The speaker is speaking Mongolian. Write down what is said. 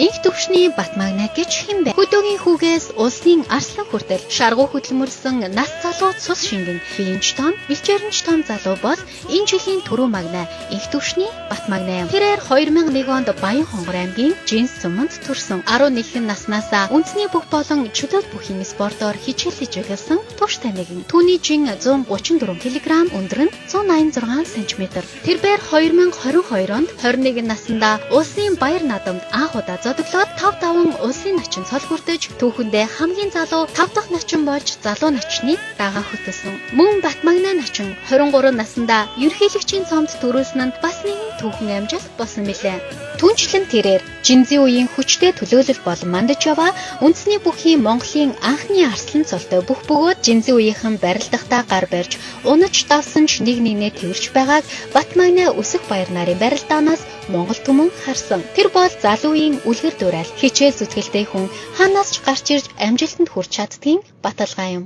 Инх төвшний Батмагна гэж хэн бэ? Хөдөөгийн хүүгээс улсын арслан хүртэл шаргуу хөдөлмөрсөн нас залуу цус шингэн биенч том, бэлчээрнч том залуу бол энэ жилийн түрүү магна инх төвшний Батмагна юм. Тэрээр 2001 онд Баян Хонгор аймгийн Жинс суманд төрсөн. 11 наснаасаа үндэсний бүх болон чөлөөт бүхий спортоор хичээлж эхэлсэн тууштай нэгэн. Түүний жин 134 кг, өндөр нь 186 см. Тэрээр 2022 онд 21 наснда улсын баяр наадамд анх удаа зодоглоод 5 улсын начин цол хүртэж түүхэндээ хамгийн залуу 5 дахь начин болж залуу начныг дагаа хөтөлсөн. Мөн Батмагна начин 23 наснда ерөнхийлөгчийн цомд төрүүлсэн нь бас нэгэн түүхэн амжилт болсон билээ. Түүнчлэн тэрээр Жинзийн үеийн хүчтэй төлөөлөл болон Мандажава үндэсний бүхий Монголын анхны арслан цолтой бүх бөгөөд Жинзийн үеийнхэн барилдахдаа гар барьж унаж давсан ч нэг нэгнээ тэрч байгааг Батмагна өсөх баяр нарын барилдаанаас Монгол түмэн харсан. Тэр бол залуу үеийн үлгэр дуурайл хичээл зүтгэлтэй хүн ханаас ч гарч ирж амжилтанд хүрч чаддгийн баталгаа юм.